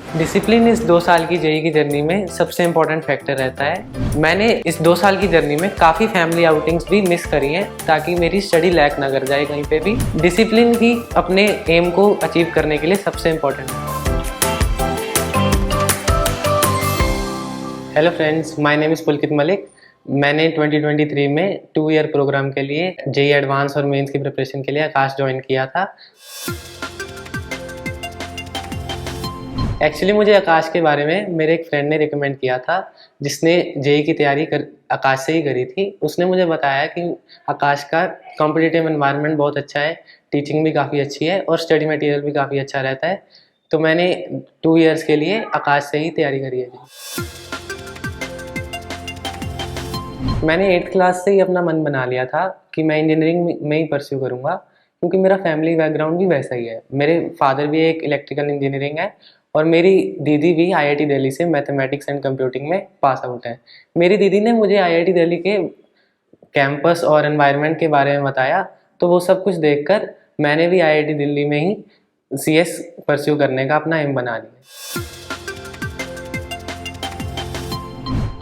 Discipline इस 2 साल की जेईई की जर्नी में सबसे इम्पोर्टेंट फैक्टर रहता है। मैंने इस 2 साल की जर्नी में काफ़ी फैमिली आउटिंग्स भी मिस करी हैं ताकि मेरी स्टडी लैग ना कर जाए कहीं पे भी। डिसिप्लिन ही अपने एम को अचीव करने के लिए सबसे इम्पोर्टेंट है। Hello friends, my name is Pulkit Malik. मैंने 2023 में 2 ईयर प्रोग्राम के लिए जेईई एडवांस और मेंस की प्रिपरेशन के लिए आकाश ज्वाइन किया था। एक्चुअली मुझे आकाश के बारे में मेरे एक फ्रेंड ने रिकमेंड किया था, जिसने जेईई की तैयारी आकाश से ही करी थी। उसने मुझे बताया कि आकाश का कॉम्पिटिटिव एनवायरनमेंट बहुत अच्छा है, टीचिंग भी काफ़ी अच्छी है और स्टडी मटेरियल भी काफ़ी अच्छा रहता है। तो मैंने 2 ईयर्स के लिए आकाश से ही तैयारी करी है जी। मैंने 8th क्लास से ही अपना मन बना लिया था कि मैं इंजीनियरिंग में ही परस्यू करूँगा, क्योंकि मेरा फैमिली बैकग्राउंड भी वैसा ही है। मेरे फादर भी एक इलेक्ट्रिकल इंजीनियरिंग है और मेरी दीदी भी आईआईटी दिल्ली से मैथमेटिक्स एंड कंप्यूटिंग में पास आउट है। मेरी दीदी ने मुझे आईआईटी दिल्ली के कैंपस और एनवायरनमेंट के बारे में बताया, तो वो सब कुछ देखकर मैंने भी आईआईटी दिल्ली में ही सीएस परस्यू करने का अपना एम बना लिया।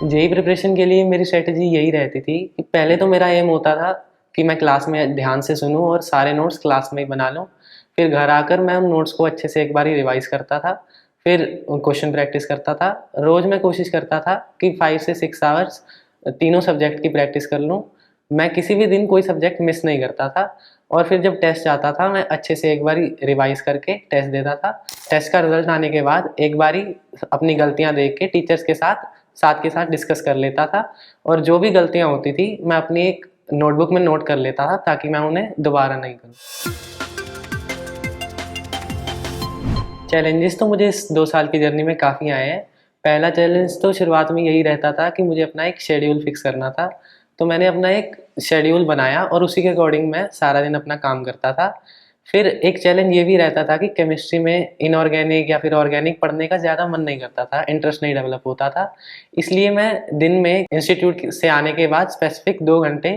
जेईई प्रिपरेशन के लिए मेरी स्ट्रेटजी यही रहती थी कि पहले तो मेरा एम होता था कि मैं क्लास में ध्यान से सुनूं और सारे नोट्स क्लास में ही बना लूं। फिर घर आकर मैं उन नोट्स को अच्छे से एक बार ही रिवाइज करता था, फिर क्वेश्चन प्रैक्टिस करता था। रोज़ मैं कोशिश करता था कि 5 से 6 आवर्स तीनों सब्जेक्ट की प्रैक्टिस कर लूँ। मैं किसी भी दिन कोई सब्जेक्ट मिस नहीं करता था और फिर जब टेस्ट आता था मैं अच्छे से एक बार रिवाइज करके टेस्ट देता था। टेस्ट का रिजल्ट आने के बाद एक बार अपनी गलतियाँ देख के टीचर्स के साथ डिस्कस कर लेता था और जो भी गलतियाँ होती थी मैं अपनी एक नोटबुक में नोट कर लेता था ताकि मैं उन्हें दोबारा नहीं करूँ। चैलेंजेस तो मुझे इस 2 साल की जर्नी में काफ़ी आए हैं। पहला चैलेंज तो शुरुआत में यही रहता था कि मुझे अपना एक शेड्यूल फिक्स करना था। तो मैंने अपना एक शेड्यूल बनाया और उसी के अकॉर्डिंग मैं सारा दिन अपना काम करता था। फिर एक चैलेंज ये भी रहता था कि केमिस्ट्री में इनऑर्गेनिक या फिर ऑर्गेनिक पढ़ने का ज़्यादा मन नहीं करता था, इंटरेस्ट नहीं डेवलप होता था। इसलिए मैं दिन में इंस्टीट्यूट से आने के बाद स्पेसिफिक 2 घंटे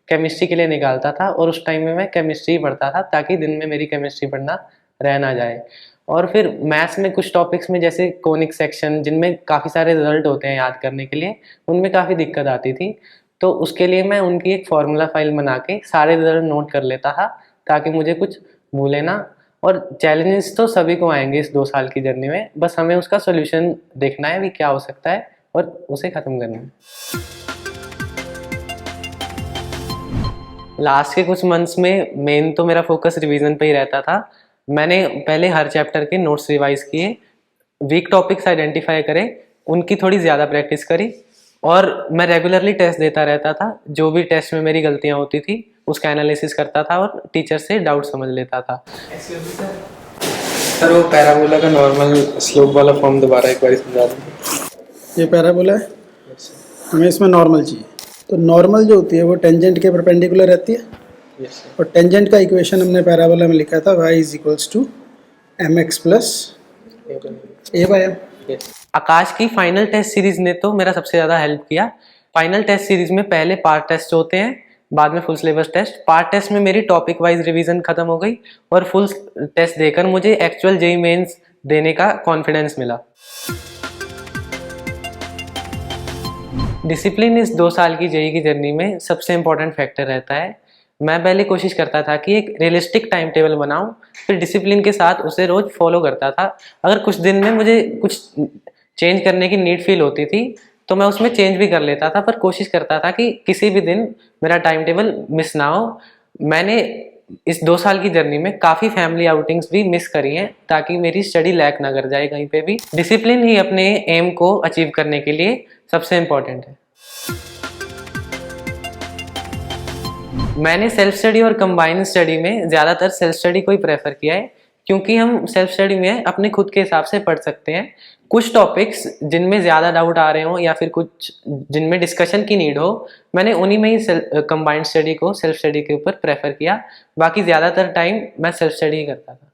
केमिस्ट्री के लिए निकालता था और उस टाइम में मैं केमिस्ट्री पढ़ता था ताकि दिन में मेरी केमिस्ट्री पढ़ना रह ना जाए। और फिर मैथ्स में कुछ टॉपिक्स में जैसे कोनिक सेक्शन, जिनमें काफ़ी सारे रिजल्ट होते हैं याद करने के लिए, उनमें काफ़ी दिक्कत आती थी। तो उसके लिए मैं उनकी एक फार्मूला फाइल बना के सारे रिजल्ट नोट कर लेता था ताकि मुझे कुछ भूले ना। और चैलेंजेस तो सभी को आएंगे इस 2 साल की जर्नी में, बस हमें उसका सोल्यूशन देखना है भी क्या हो सकता है और उसे ख़त्म करना है। लास्ट के कुछ मंथ्स में मेन तो मेरा फोकस रिवीजन पे ही रहता था। मैंने पहले हर चैप्टर के नोट्स रिवाइज किए, वीक टॉपिक्स आइडेंटिफाई करे, उनकी थोड़ी ज़्यादा प्रैक्टिस करी और मैं रेगुलरली टेस्ट देता रहता था। जो भी टेस्ट में मेरी गलतियाँ होती थी उसका एनालिसिस करता था और टीचर से डाउट समझ लेता था। सर, वो पैराबोला का नॉर्मल स्लोप वाला फॉर्म दोबारा एक बार समझा दें। ये पैराबोला है, हमें इसमें नॉर्मल चाहिए। तो नॉर्मल जो होती है वो टेंजेंट के परपेंडिकुलर रहती है। और टेंजेंट का इक्वेशन हमने पैराबोला में लिखा था y = mx + a/m। आकाश की फाइनल टेस्ट सीरीज ने तो मेरा सबसे ज़्यादा हेल्प किया। फाइनल टेस्ट सीरीज में पहले पार्ट टेस्ट होते हैं, बाद में full syllabus test. Part test में मेरी टॉपिक वाइज रिवीजन खत्म हो गई और फुल टेस्ट देकर मुझे एक्चुअल जेईई मेंस देने का कॉन्फिडेंस मिला। डिसिप्लिन इस 2 साल की जेईई की जर्नी में सबसे इम्पोर्टेंट फैक्टर रहता है। मैं पहले कोशिश करता था कि एक रियलिस्टिक टाइम टेबल बनाऊं, फिर डिसिप्लिन के साथ उसे रोज़ फॉलो करता था। अगर कुछ दिन में मुझे कुछ चेंज करने की नीड फील होती थी तो मैं उसमें चेंज भी कर लेता था, पर कोशिश करता था कि किसी भी दिन मेरा टाइम टेबल मिस ना हो। मैंने इस 2 साल की जर्नी में काफ़ी फैमिली आउटिंग्स भी मिस करी हैं ताकि मेरी स्टडी लैग ना कर जाए कहीं पे भी। डिसिप्लिन ही अपने एम को अचीव करने के लिए सबसे इम्पोर्टेंट है। मैंने सेल्फ स्टडी और कंबाइंड स्टडी में ज़्यादातर सेल्फ स्टडी को ही प्रेफर किया है, क्योंकि हम सेल्फ स्टडी में अपने खुद के हिसाब से पढ़ सकते हैं। कुछ टॉपिक्स जिनमें ज़्यादा डाउट आ रहे हों या फिर कुछ जिनमें डिस्कशन की नीड हो, मैंने उन्हीं में ही कंबाइंड स्टडी को सेल्फ स्टडी के ऊपर प्रेफर किया। बाकी ज़्यादातर टाइम मैं सेल्फ स्टडी ही करता था।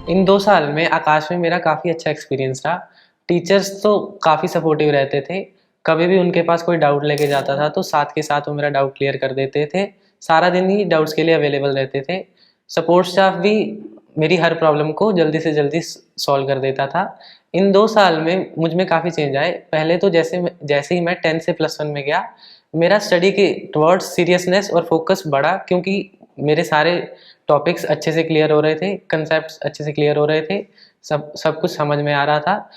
इन 2 साल में आकाश में मेरा काफ़ी अच्छा एक्सपीरियंस रहा। टीचर्स तो काफ़ी सपोर्टिव रहते थे, कभी भी उनके पास कोई डाउट लेके जाता था तो साथ के साथ वो मेरा डाउट क्लियर कर देते थे। सारा दिन ही डाउट्स के लिए अवेलेबल रहते थे। सपोर्ट स्टाफ भी मेरी हर प्रॉब्लम को जल्दी से जल्दी सॉल्व कर देता था। इन 2 साल में मुझ में काफ़ी चेंज आए। पहले तो जैसे ही मैं 10 से +1 में गया, मेरा स्टडी के टुवर्ड्स सीरियसनेस और फोकस बढ़ा, क्योंकि मेरे सारे टॉपिक्स अच्छे से क्लियर हो रहे थे, कंसेप्ट्स अच्छे से क्लियर हो रहे थे, सब कुछ समझ में आ रहा था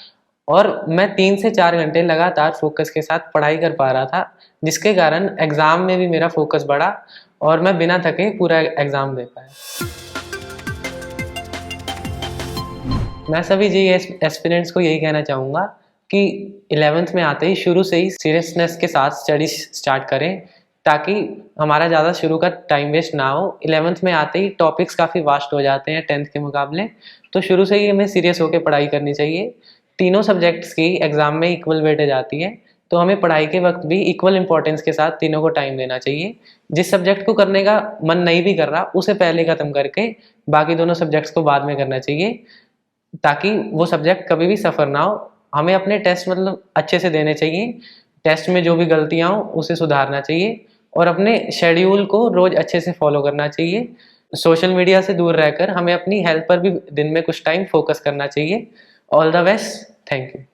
और मैं 3 से 4 घंटे लगातार फोकस के साथ पढ़ाई कर पा रहा था, जिसके कारण एग्ज़ाम में भी मेरा फोकस बढ़ा और मैं बिना थके पूरा एग्ज़ाम दे पाया। मैं सभी जी एस्पिरेंट्स को यही कहना चाहूँगा कि 11th में आते ही शुरू से ही सीरियसनेस के साथ स्टडी स्टार्ट करें, ताकि हमारा ज़्यादा शुरू का टाइम वेस्ट ना हो। 11th में आते ही टॉपिक्स काफ़ी वास्ट हो जाते हैं 10th के मुकाबले, तो शुरू से ही हमें सीरियस होकर पढ़ाई करनी चाहिए। तीनों सब्जेक्ट्स की एग्ज़ाम में इक्वल वेटेज आती है, तो हमें पढ़ाई के वक्त भी इक्वल इंपॉर्टेंस के साथ तीनों को टाइम देना चाहिए। जिस सब्जेक्ट को करने का मन नहीं भी कर रहा, उसे पहले ख़त्म करके बाकी दोनों सब्जेक्ट्स को बाद में करना चाहिए, ताकि वो सब्जेक्ट कभी भी सफ़र ना हो। हमें अपने टेस्ट मतलब अच्छे से देने चाहिए, टेस्ट में जो भी गलतियाँ हों उसे सुधारना चाहिए और अपने शेड्यूल को रोज़ अच्छे से फॉलो करना चाहिए। सोशल मीडिया से दूर रहकर हमें अपनी हेल्थ पर भी दिन में कुछ टाइम फोकस करना चाहिए। All the best, thank you.